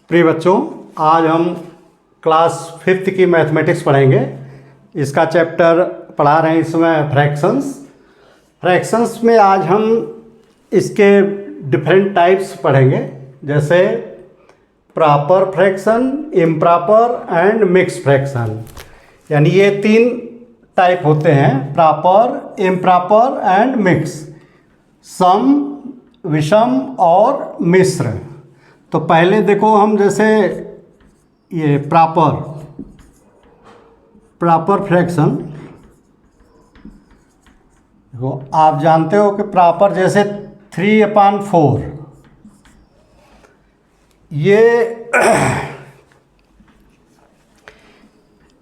प्रिय बच्चों, आज हम क्लास 5th की मैथमेटिक्स पढ़ेंगे। इसका चैप्टर पढ़ा रहे हैं इसमें फ्रैक्शंस में आज हम इसके डिफरेंट टाइप्स पढ़ेंगे, जैसे proper fraction, improper and mix fraction. यानी ये 3 टाइप होते हैं, प्रॉपर, इम्प्रॉपर एंड मिक्स, सम, विषम और मिश्र। तो पहले देखो हम जैसे ये प्रॉपर फ्रैक्शन, देखो आप जानते हो कि प्रॉपर जैसे 3/4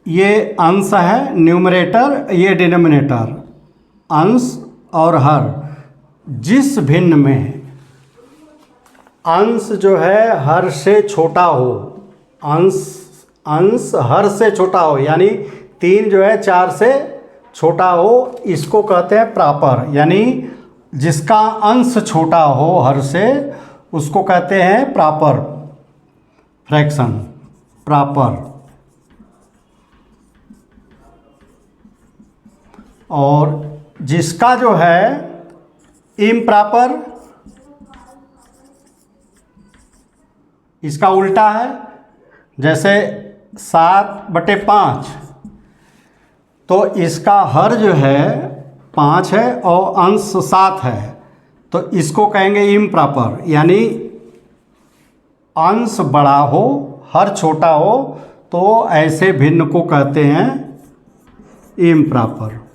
ये अंश है न्यूमरेटर, ये डिनोमिनेटर। अंश और हर जिस भिन्न में अंश जो है हर से छोटा हो, अंश हर से छोटा हो, यानी 3 जो है 4 से छोटा हो, इसको कहते हैं प्रॉपर। यानी जिसका अंश छोटा हो हर से, उसको कहते हैं प्रॉपर फ्रैक्शन, प्रॉपर। और जिसका जो है इम्प्रॉपर, इसका उल्टा है, जैसे 7/5, तो इसका हर जो है 5 है और अंश 7 है, तो इसको कहेंगे इम्प्रॉपर। यानी अंश बड़ा हो हर छोटा हो, तो ऐसे भिन्न को कहते हैं इम्प्रॉपर।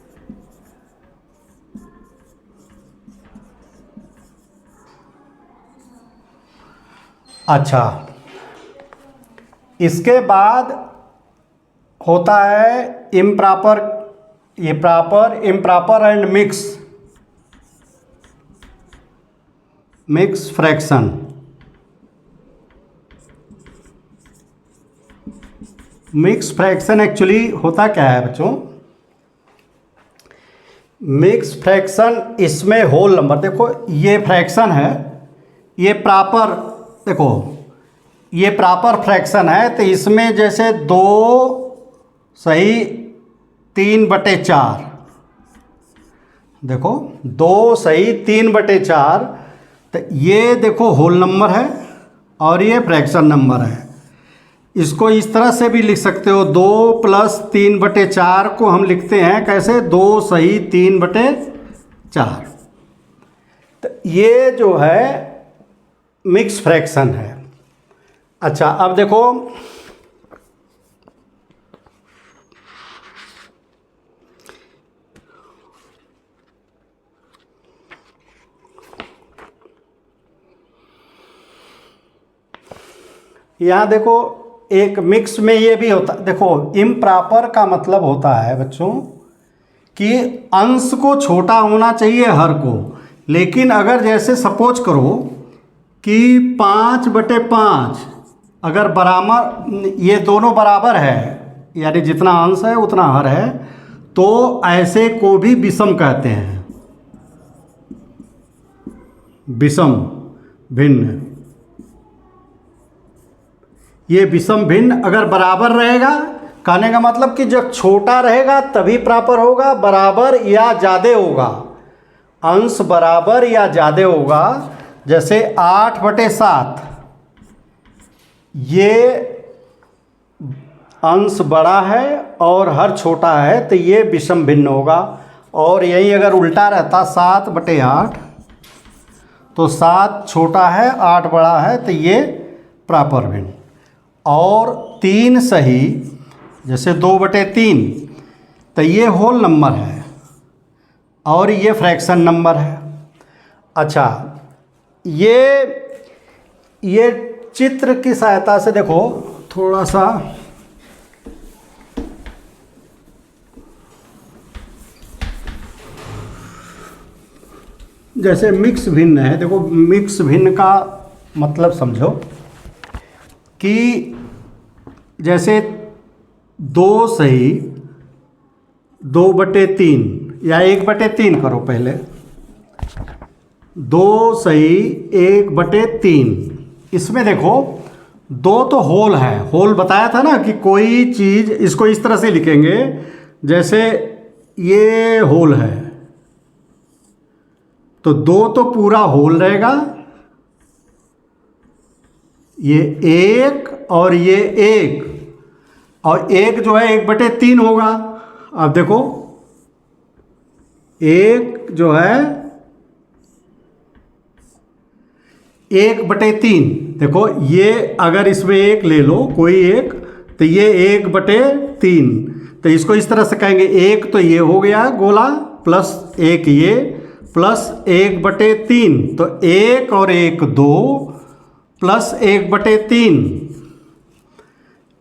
अच्छा, इसके बाद होता है इम्प्रॉपर, ये proper, improper and mix fraction. Mix fraction actually होता क्या है बच्चों? मिक्स फ्रैक्शन, इसमें होल नंबर, देखो ये फ्रैक्शन है, ये प्रॉपर, देखो ये प्रॉपर फ्रैक्शन है, तो इसमें जैसे 2 सही 3/4, देखो 2 सही 3/4, तो ये देखो होल नंबर है और ये फ्रैक्शन नंबर है। इसको इस तरह से भी लिख सकते हो, 2 + 3/4 को हम लिखते हैं कैसे, 2 सही 3/4। तो ये जो है मिक्स फ्रैक्शन है। अच्छा, अब देखो यहाँ देखो एक मिक्स में ये भी होता, देखो इम्प्रॉपर का मतलब होता है बच्चों कि अंश को छोटा होना चाहिए हर को, लेकिन अगर जैसे सपोज करो कि 5/5 अगर बराबर, ये दोनों बराबर है, यानी जितना अंश है उतना हर है, तो ऐसे को भी विषम कहते हैं, विषम भिन्न। ये विषम भिन्न अगर बराबर रहेगा, कहने का मतलब कि जब छोटा रहेगा तभी प्रॉपर होगा, बराबर या ज़्यादा होगा, अंश बराबर या ज़्यादा होगा। जैसे 8/7, ये अंश बड़ा है और हर छोटा है, तो ये विषम भिन्न होगा। और यही अगर उल्टा रहता 7/8, तो 7 छोटा है 8 बड़ा है, तो ये प्रॉपर भिन्न। और 3 सही जैसे 2/3, तो ये होल नंबर है और ये फ्रैक्शन नंबर है। अच्छा, ये चित्र की सहायता से देखो थोड़ा सा, जैसे मिक्स भिन्न है, देखो मिक्स भिन्न का मतलब समझो कि जैसे 2 सही 2/3 या 1/3 करो पहले, 2 सही 1/3, इसमें देखो दो तो होल है, होल बताया था ना कि कोई चीज़ इसको इस तरह से लिखेंगे, जैसे ये होल है तो दो तो पूरा होल रहेगा, ये एक और ये एक, और एक जो है 1/3 होगा। अब देखो एक जो है 1/3, देखो ये अगर इसमें एक ले लो कोई एक, तो ये 1/3, तो इसको इस तरह से कहेंगे, एक तो ये हो गया गोला प्लस एक ये प्लस 1/3, तो एक और एक दो प्लस 1/3,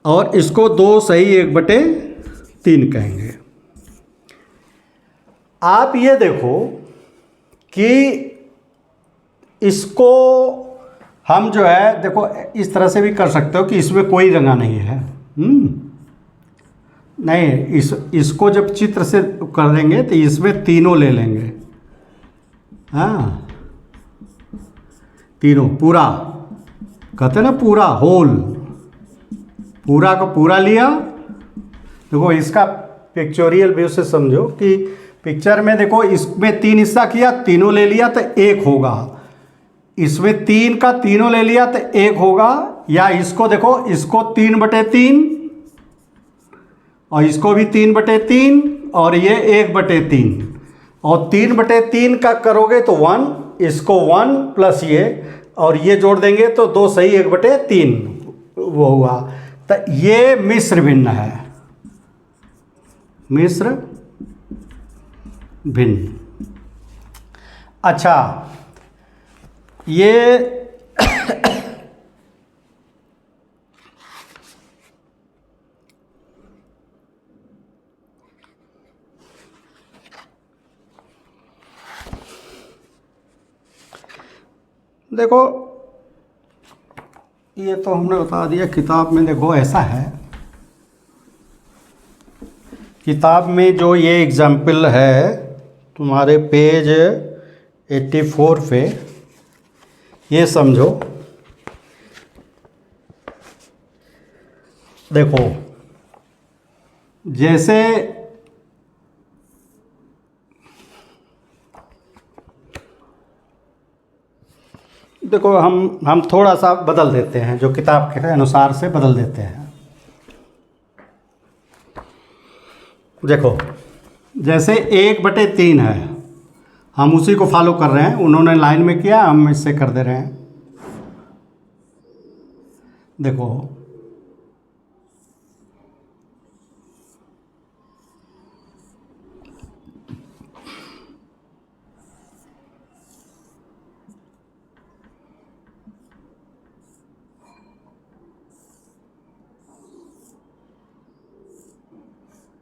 और इसको 2 सही 1/3 कहेंगे। आप ये देखो कि इसको हम जो है देखो इस तरह से भी कर सकते हो कि इसमें कोई रंगा नहीं है। नहीं, इसको जब चित्र से कर लेंगे तो इसमें तीनों ले लेंगे। हाँ, तीनों पूरा कहते हैं ना, पूरा होल, पूरा को पूरा लिया। देखो इसका पिक्चोरियल व्यू से समझो कि पिक्चर में देखो इसमें 3 हिस्सा किया, तीनों ले लिया तो एक होगा, इसमें 3 का तीनों ले लिया तो एक होगा, या इसको देखो इसको 3/3 और इसको भी 3/3 और ये 1/3, और 3/3 का करोगे तो 1, इसको 1 प्लस ये और ये जोड़ देंगे तो 2 सही 1/3 वो हुआ। तो ये मिश्र भिन्न है, मिश्र भिन्न। अच्छा, ये देखो ये तो हमने बता दिया। किताब में देखो ऐसा है, किताब में जो ये एग्जाम्पल है तुम्हारे पेज 84 पे, ये समझो, देखो जैसे देखो हम थोड़ा सा बदल देते हैं, जो किताब के अनुसार से बदल देते हैं। देखो जैसे 1/3 है, हम उसी को फॉलो कर रहे हैं, उन्होंने लाइन में किया, हम इससे कर दे रहे हैं। देखो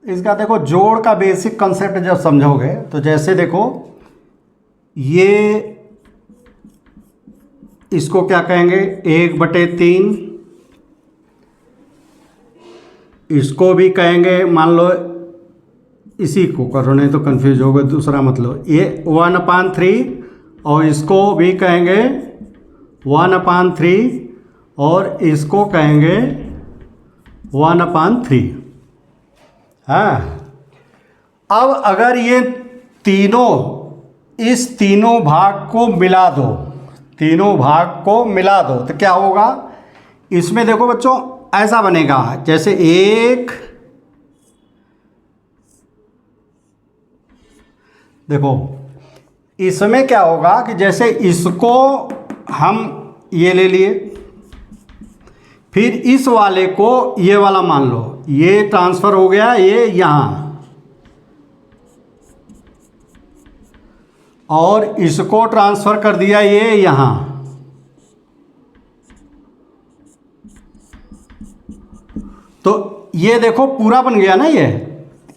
इसका देखो जोड़ का बेसिक कंसेप्ट जब समझोगे तो जैसे देखो ये इसको क्या कहेंगे 1/3, इसको भी कहेंगे, मान लो इसी को करो नहीं तो कंफ्यूज होगा, दूसरा मतलब ये 1/3, और इसको भी कहेंगे 1/3 और इसको कहेंगे 1/3। हाँ, अब अगर ये तीनों, इस तीनों भाग को मिला दो, तीनों भाग को मिला दो तो क्या होगा, इसमें देखो बच्चों ऐसा बनेगा जैसे एक, देखो इसमें क्या होगा कि जैसे इसको हम ये ले लिए, फिर इस वाले को ये वाला मान लो, ये ट्रांसफ़र हो गया ये यहाँ, और इसको ट्रांसफ़र कर दिया ये यहाँ, तो ये देखो पूरा बन गया ना ये।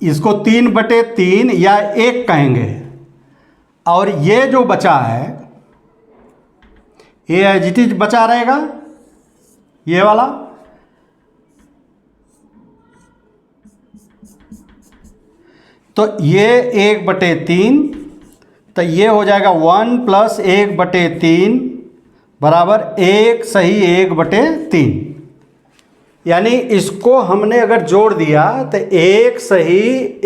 इसको 3/3 या 1 कहेंगे, और ये जो बचा है ये एज इट इज बचा रहेगा, ये वाला। तो ये 1/3, तो ये हो जाएगा 1 + 1/3 बराबर 1 सही 1/3। यानी इसको हमने अगर जोड़ दिया तो 1 सही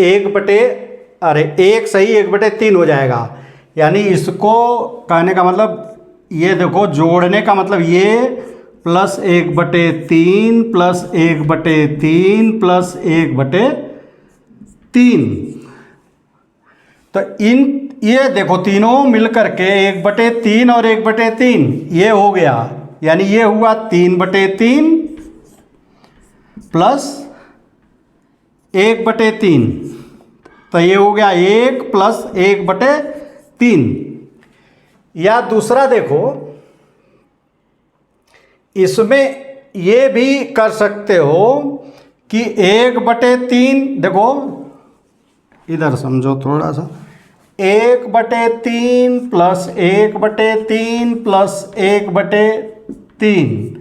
1/3 हो जाएगा। यानी इसको कहने का मतलब ये देखो, जोड़ने का मतलब ये +1/3 +1/3 +1/3। तो ये देखो तीनों मिलकर के 1/3 और 1/3 ये हो गया। यानी ये हुआ 3/3 प्लस 1/3, तो ये हो गया 1 + 1/3। या दूसरा देखो, इसमें ये भी कर सकते हो कि 1/3, देखो इधर समझो थोड़ा सा, 1/3 + 1/3 + 1/3।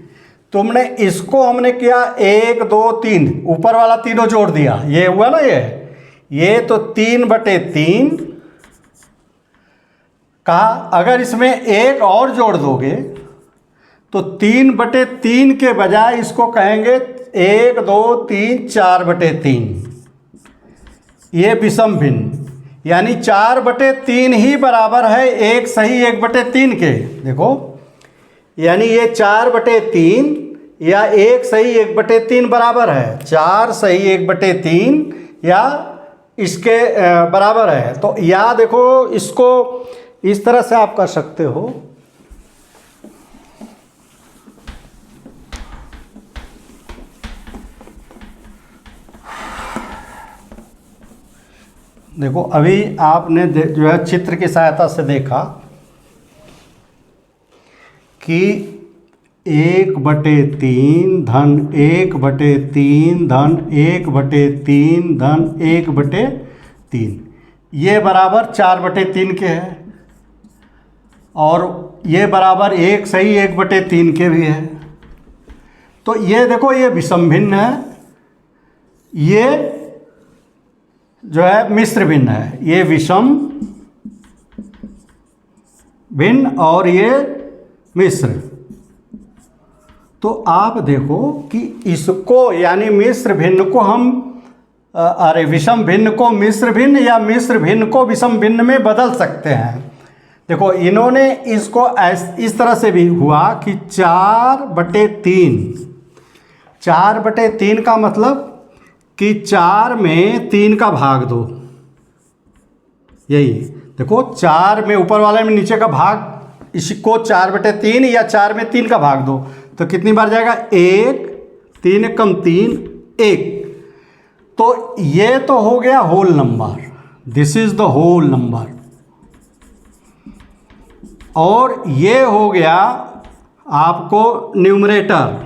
तुमने इसको हमने किया 1 2 3, ऊपर वाला तीनों जोड़ दिया, ये हुआ ना, ये तो 3/3 कहा। अगर इसमें एक और जोड़ दोगे तो 3/3 के बजाय इसको कहेंगे 1 2 3 4/3। ये विषम भिन्न, यानी 4/3 ही बराबर है 1 सही 1/3 के। देखो, यानी ये 4/3 या 1 सही 1/3 बराबर है 4 सही 1/3 या इसके बराबर है। तो या देखो, इसको इस तरह से आप कर सकते हो। देखो, अभी आपने जो है चित्र की सहायता से देखा कि 1/3 धन 1/3 धन 1/3 धन 1/3 ये बराबर 4/3 के है, और ये बराबर 1 सही 1/3 के भी है। तो ये देखो, ये विषम भिन्न है, ये जो है मिश्र भिन्न है। ये विषम भिन्न और ये मिश्र। तो आप देखो कि इसको यानी मिश्र भिन्न को हम विषम भिन्न को मिश्र भिन्न या मिश्र भिन्न को विषम भिन्न में बदल सकते हैं। देखो, इन्होंने इसको इस तरह से भी हुआ कि 4/3, 4/3 का मतलब कि 4 में 3 का भाग दो। यही देखो, 4 में ऊपर वाले में नीचे का भाग, इसको 4/3 या 4 में 3 का भाग दो तो कितनी बार जाएगा? 1, 3 कम 3, 1। तो ये तो हो गया whole number, this is the whole number. और ये हो गया आपको न्यूमरेटर।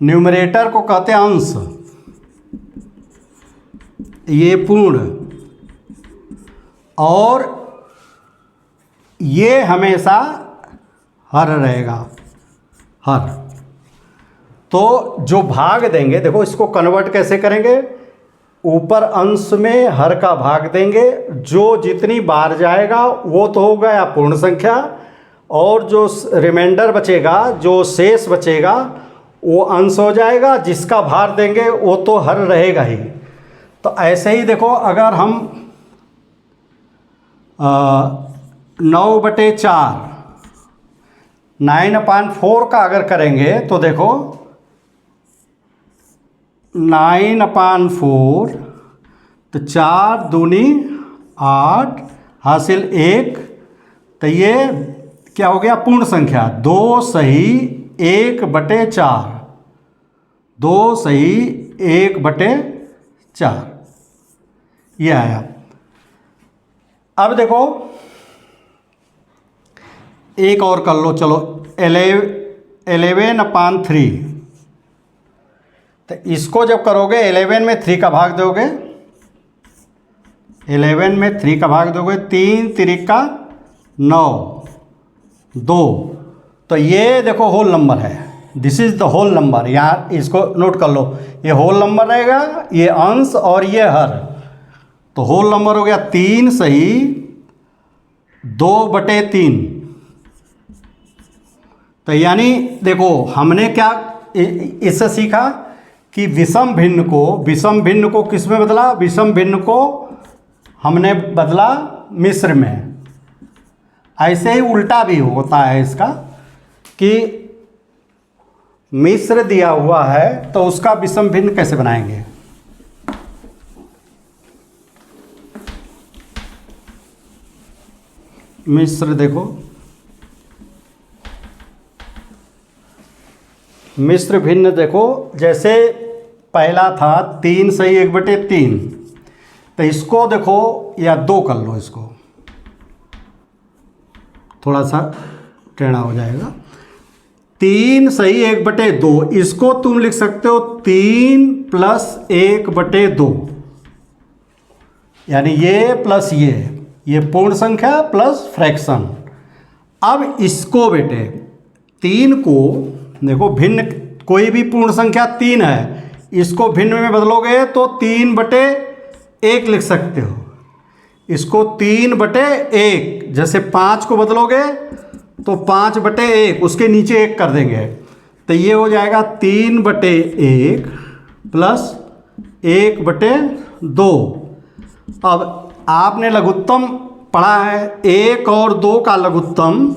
न्यूमरेटर को कहते हैं अंश, ये पूर्ण, और ये हमेशा हर रहेगा, हर। तो जो भाग देंगे, देखो इसको कन्वर्ट कैसे करेंगे, ऊपर अंश में हर का भाग देंगे, जो जितनी बार जाएगा वो तो हो गया पूर्ण संख्या, और जो रिमाइंडर बचेगा, जो शेष बचेगा वो अंश हो जाएगा, जिसका भार देंगे वो तो हर रहेगा ही। तो ऐसे ही देखो, अगर हम 9/4 9/4 का अगर करेंगे तो देखो 9/4 तो 4 दूनी 8 हासिल 1, तो ये क्या हो गया? पूर्ण संख्या। 2 सही 1/4, 2 सही 1/4 ये आया। अब देखो एक और कर लो, चलो 11/3। तो इसको जब करोगे 11 में 3 का भाग दोगे, 11 में 3 का भाग दोगे, 3 3 9 2, तो ये देखो होल नंबर है, this is the whole number. यहाँ इसको नोट कर लो, ये होल नंबर रहेगा, ये अंश और ये हर। तो होल नंबर हो गया 3 सही 2/3, तो यानी देखो हमने क्या इससे सीखा कि विषम भिन्न को किस में बदला, विषम भिन्न को हमने बदला मिश्र में। ऐसे ही उल्टा भी होता है इसका कि मिश्र दिया हुआ है तो उसका विषम भिन्न कैसे बनाएंगे। मिश्र देखो, मिश्र भिन्न देखो, जैसे पहला था 3 सही 1/3, तो इसको देखो या 2 कर लो, इसको थोड़ा सा टेढ़ा हो जाएगा। 3 सही 1/2, इसको तुम लिख सकते हो 3 + 1/2, यानी ये प्लस ये पूर्ण संख्या प्लस फ्रैक्शन। अब इसको बेटे 3 को देखो भिन्न, कोई भी पूर्ण संख्या 3 है, इसको भिन्न में बदलोगे तो 3/1 लिख सकते हो। इसको 3/1, जैसे 5 को बदलोगे तो 5/1, उसके नीचे 1 कर देंगे, तो ये हो जाएगा 3/1 + 1/2। अब आपने लघुत्तम पढ़ा है, 1 और 2 का लघुत्तम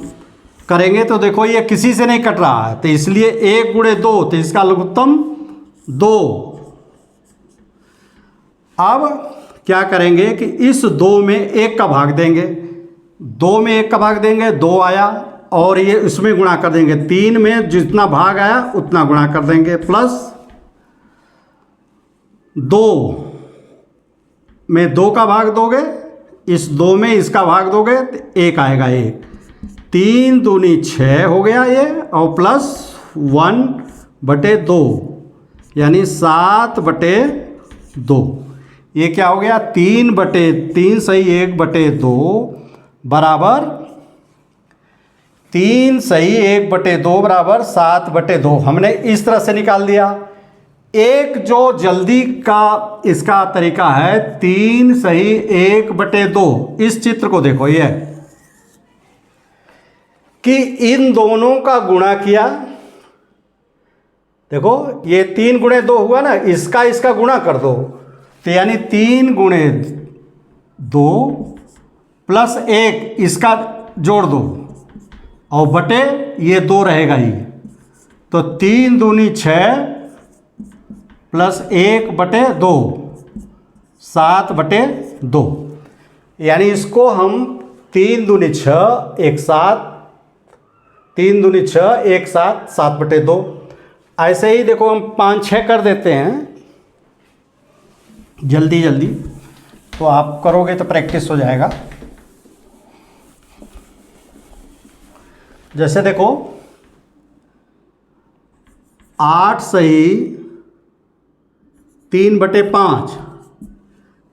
करेंगे तो देखो ये किसी से नहीं कट रहा है, तो इसलिए 1 × 2, तो इसका लघुत्तम 2। अब क्या करेंगे कि इस 2 में 1 का भाग देंगे, 2 में 1 का भाग देंगे, 2 आया, और ये इसमें गुणा कर देंगे, 3 में जितना भाग आया उतना गुणा कर देंगे, प्लस 2 में 2 का भाग दोगे, इस 2 में इसका भाग दोगे तो 1 आएगा, 1, 3 दूनी 6 हो गया ये, और प्लस 1/2, यानी 7/2। ये क्या हो गया, 3 सही 1/2 बराबर 3 सही 1/2 बराबर 7/2। हमने इस तरह से निकाल दिया। एक जो जल्दी का इसका तरीका है, 3 सही 1/2, इस चित्र को देखो, ये कि इन दोनों का गुणा किया, देखो ये 3 × 2 हुआ ना, इसका गुणा कर दो, तो यानी 3 × 2 + 1 इसका जोड़ दो, और बटे ये 2 रहेगा ही, तो 3 दूनी 6 + 1/2, 7/2। यानी इसको हम 3 दूनी 6 1 7, 3 दूनी 6 1 7, 7/2। ऐसे ही देखो हम 5 6 कर देते हैं जल्दी जल्दी, तो आप करोगे तो प्रैक्टिस हो जाएगा। जैसे देखो 8 सही 3/5,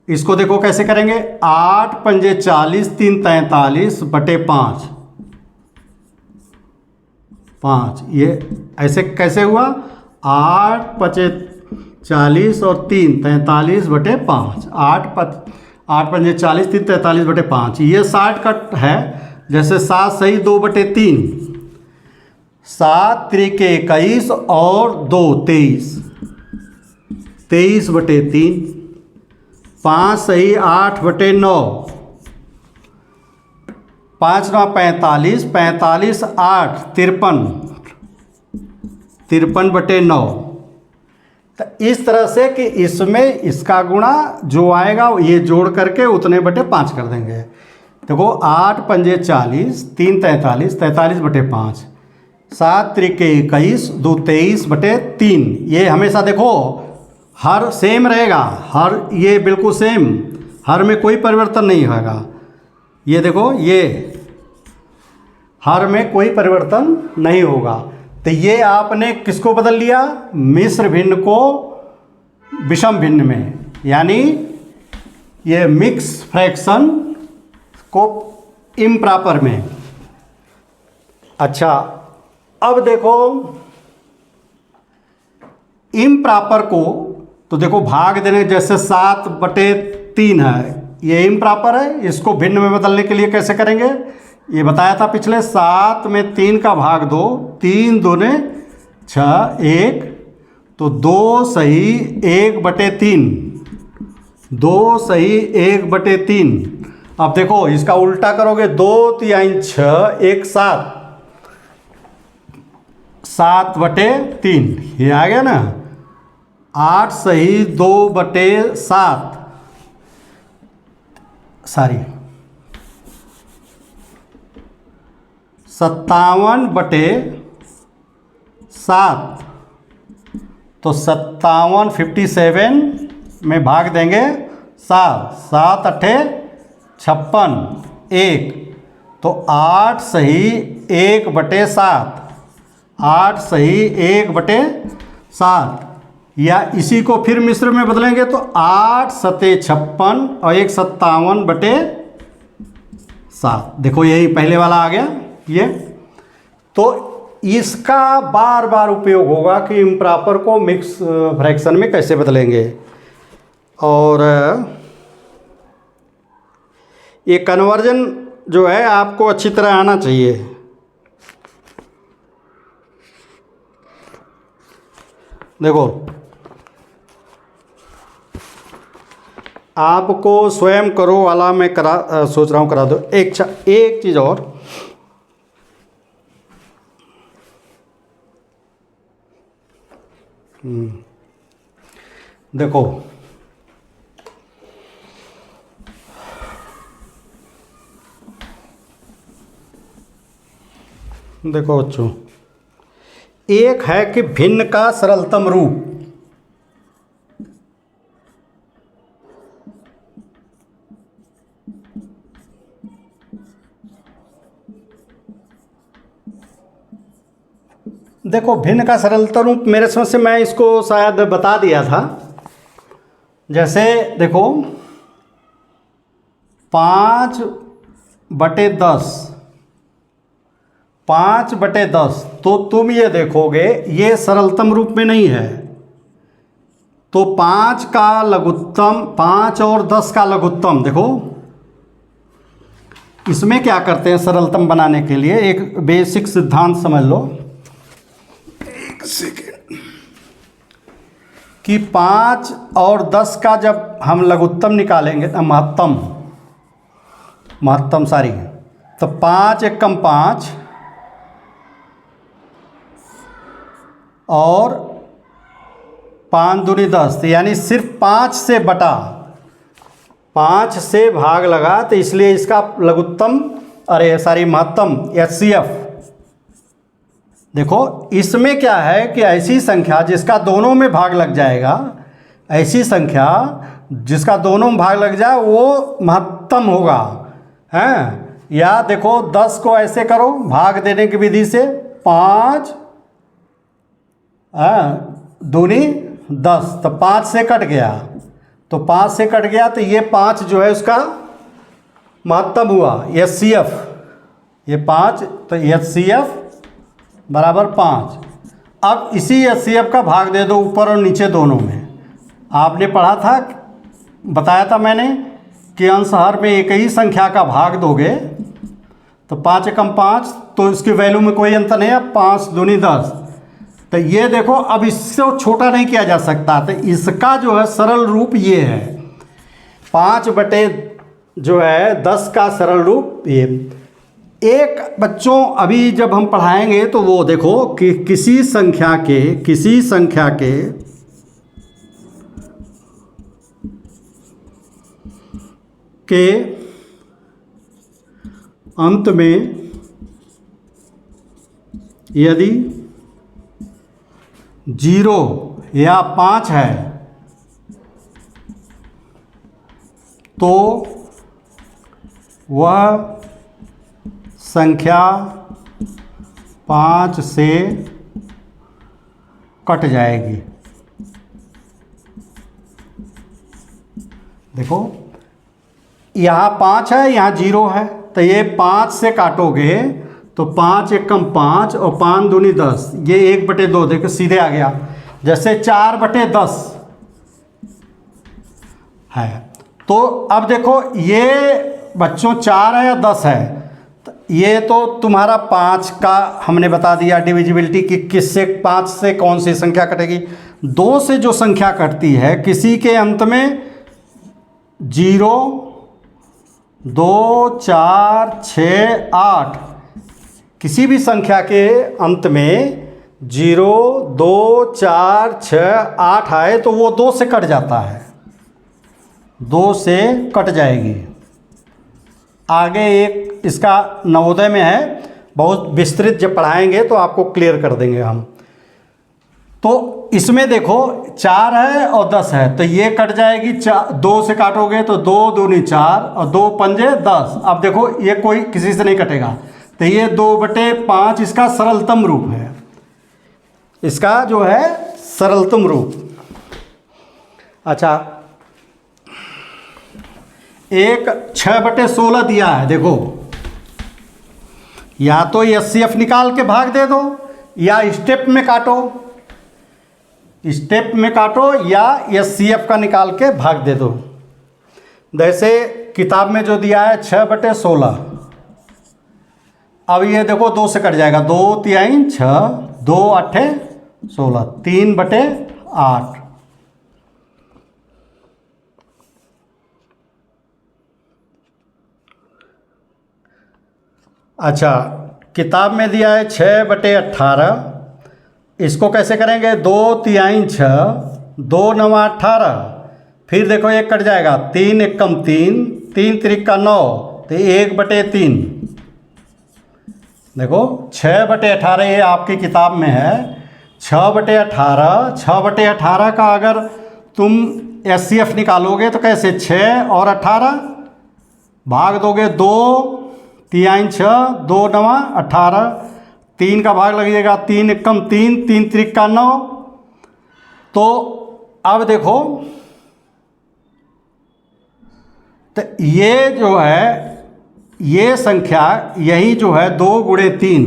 इसको देखो कैसे करेंगे, 8 × 5 = 40, 3 × 43/5, 5, ये ऐसे कैसे हुआ, 8 × 5 = 40 और 3 43/5, 8 × 5 = 40, 3 43/5, ये 60 का है। जैसे 7 सही 2/3, 7 × 3 = 21 और 2 23, 23/3, 5 सही 8/9, 5 × 9 = 45, 45 8 53, 53/9। तो इस तरह से कि इसमें इसका गुणा जो आएगा ये जोड़ करके उतने बटे 5 कर देंगे। देखो 8 × 5 = 40, 3 43, 43/5, 7 × 3 = 21, 2 23/3। ये हमेशा देखो हर सेम रहेगा, हर ये बिल्कुल सेम, हर में कोई परिवर्तन नहीं होगा। ये देखो ये हर में कोई परिवर्तन नहीं होगा। तो ये आपने किसको बदल लिया, मिश्र भिन्न को विषम भिन्न में, यानी ये मिक्स फ्रैक्शन को इम्प्रॉपर में। अच्छा अब देखो इम्प्रॉपर को, तो देखो भाग देने, जैसे 7/3 है, ये इम्प्रॉपर है, इसको भिन्न में बदलने के लिए कैसे करेंगे, ये बताया था पिछले, 7 में 3 का भाग 2, 3 दूने 6, 1, तो 2 सही 1/3, 2 सही 1/3। अब देखो इसका उल्टा करोगे, 2 तिहाई 6, 1 7, 7/3, ये आ गया ना। 8 सही 2/7, सॉरी 57/7, तो 57 57 में भाग देंगे 7, 7 8 56, 1, तो 8 सही 1/7, 8 सही 1/7। या इसी को फिर मिश्र में बदलेंगे तो 8 7 56 और 1 57/7। देखो यही पहले वाला आ गया ये। तो इसका बार बार उपयोग होगा कि इम्प्रॉपर को मिक्स फ्रैक्शन में कैसे बदलेंगे। और ये कन्वर्जन जो है आपको अच्छी तरह आना चाहिए। देखो आपको स्वयं करो वाला मैं सोच रहा हूँ करा दो। एक चीज़ और, देखो देखो बच्चों, एक है कि भिन्न का सरलतम रूप। देखो भिन्न का सरलतम रूप मेरे समझ से मैं इसको शायद बता दिया था। जैसे देखो 5/10, 5/10, तो तुम ये देखोगे ये सरलतम रूप में नहीं है। तो 5 का लघुत्तम, 5 और 10 का लघुत्तम, देखो इसमें क्या करते हैं सरलतम बनाने के लिए, एक बेसिक सिद्धांत समझ लो। एक सेकेंड, कि 5 और 10 का जब हम लघुत्तम निकालेंगे, महत्तम सारी, तो 5 एकम 5 और 5 दूनी 10, यानी सिर्फ 5 से बटा 5 से भाग लगा, तो इसलिए इसका लघुत्तम, महत्तम HCF। देखो इसमें क्या है कि ऐसी संख्या जिसका दोनों में भाग लग जाएगा, ऐसी संख्या जिसका दोनों में भाग लग जाए वो महत्तम होगा, हैं। या देखो 10 को ऐसे करो भाग देने की विधि से, 5 दूनी 10, तो 5 से कट गया, तो 5 से कट गया, तो ये 5 जो है उसका महत्तम हुआ HCF, ये 5, तो HCF बराबर 5। अब इसी HCF का भाग दे दो ऊपर और नीचे दोनों में। आपने पढ़ा था, बताया था मैंने कि अंश हर में एक ही संख्या का भाग दोगे तो 5 एकम 5, तो इसकी वैल्यू में कोई अंतर नहीं है, 5 दूनी 10। तो ये देखो अब इससे छोटा नहीं किया जा सकता, तो इसका जो है सरल रूप ये है, 5/10 का सरल रूप ये। एक बच्चों अभी जब हम पढ़ाएंगे तो वो देखो कि किसी संख्या के अंत में यदि 0 या 5 है तो वह संख्या 5 से कट जाएगी। देखो यहाँ 5 है, यहाँ 0 है, तो ये 5 से काटोगे तो 5 एकम 5 और 5 दूनी 10, ये 1/2, देखो सीधे आ गया। जैसे 4/10 है, तो अब देखो ये बच्चों 4 है या 10 है, तो ये तो तुम्हारा 5 का हमने बता दिया डिविजिबिलिटी कि किससे 5 से कौन सी संख्या कटेगी। 2 से जो संख्या कटती है किसी के अंत में 0, 2, 4, 6, 8, किसी भी संख्या के अंत में 0, 2, 4, 6, 8 आए तो वो 2 से कट जाता है, 2 से कट जाएगी। आगे एक इसका नवोदय में है, बहुत विस्तृत जब पढ़ाएंगे तो आपको क्लियर कर देंगे हम। तो इसमें देखो 4 है और 10 है, तो ये कट जाएगी। 2 से काटोगे तो 2 दूनी 4 और 2 पंजे 10। अब देखो ये कोई किसी से नहीं कटेगा, तो ये 2/5 इसका सरलतम रूप है, इसका जो है सरलतम रूप। अच्छा, एक 6/16 दिया है, देखो या तो HCF निकाल के भाग दे दो या स्टेप में काटो, स्टेप में काटो या HCF का निकाल के भाग दे दो। जैसे किताब में जो दिया है 6/16, अब ये देखो 2 से कट जाएगा, 2 3 6, 2 8 16, 3/8। अच्छा, किताब में दिया है 6/18, इसको कैसे करेंगे? 2 3 6, 2 9 18, फिर देखो एक कट जाएगा, 3 एकम 3, 3 त्रिका 9, तो 1/3। देखो 6/18 ये आपकी किताब में है, 6/18। 6/18 का अगर तुम HCF निकालोगे तो कैसे? 6 और 18 भाग दोगे, 2 3 6, 2 9 18, 3 का भाग लगेगा, 3 एकम 3, 3 त्रिका 9। तो अब देखो, तो ये जो है ये संख्या यही जो है 2 × 3,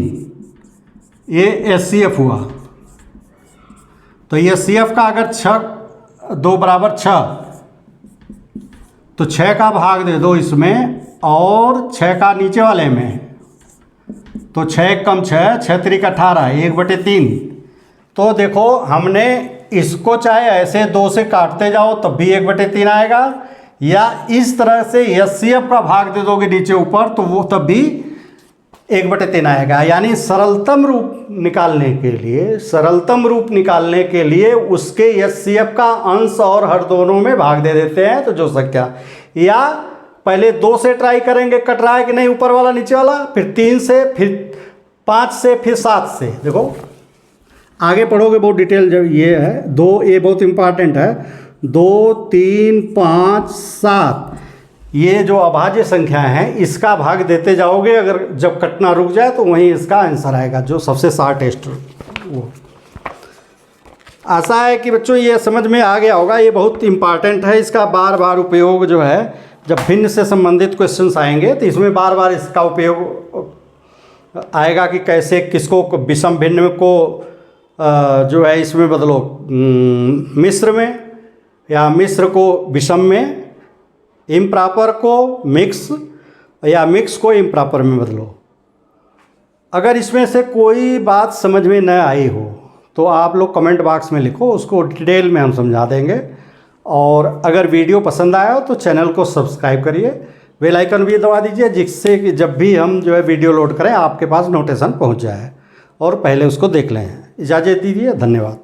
ये HCF हुआ। तो ये HCF का अगर 2 = 6, तो 6 का भाग दे दो इसमें और 6 का नीचे वाले में, तो 6 एकम 6, 6 त्रिका 18, 1/3। तो देखो हमने इसको चाहे ऐसे 2 से काटते जाओ तब भी 1/3 आएगा, या इस तरह से HCF का भाग दे दोगे नीचे ऊपर तो वो तब भी 1/3 आएगा। यानी सरलतम रूप निकालने के लिए उसके HCF का अंश और हर दोनों में भाग दे देते हैं। तो जो संख्या, या पहले 2 से ट्राई करेंगे कट रहा है कि नहीं ऊपर वाला नीचे वाला, फिर 3 से, फिर 5 से, फिर 7 से। देखो आगे पढ़ोगे बहुत डिटेल, जब ये है 2, ये बहुत इंपॉर्टेंट है, 2 3 5 7, ये जो अभाज्य संख्या है इसका भाग देते जाओगे, अगर जब कटना रुक जाए तो वहीं इसका आंसर आएगा, जो सबसे शॉर्टेस्ट वो। आशा है कि बच्चों ये समझ में आ गया होगा, ये बहुत इंपॉर्टेंट है, इसका बार बार उपयोग जो है, जब भिन्न से संबंधित क्वेश्चंस आएंगे तो इसमें बार बार इसका उपयोग आएगा कि कैसे किसको विषम भिन्न को जो है इसमें बदलो मिश्र में, या मिश्र को विषम में, इम्प्रॉपर को मिक्स, या मिक्स को इम्प्रॉपर में बदलो। अगर इसमें से कोई बात समझ में न आई हो तो आप लोग कमेंट बॉक्स में लिखो, उसको डिटेल में हम समझा देंगे। और अगर वीडियो पसंद आया हो तो चैनल को सब्सक्राइब करिए, बेल आइकन भी दबा दीजिए, जिससे कि जब भी हम जो है वीडियो लोड करें आपके पास नोटिफिकेशन पहुंच जाए और पहले उसको देख लें। इजाज़त दीजिए, धन्यवाद।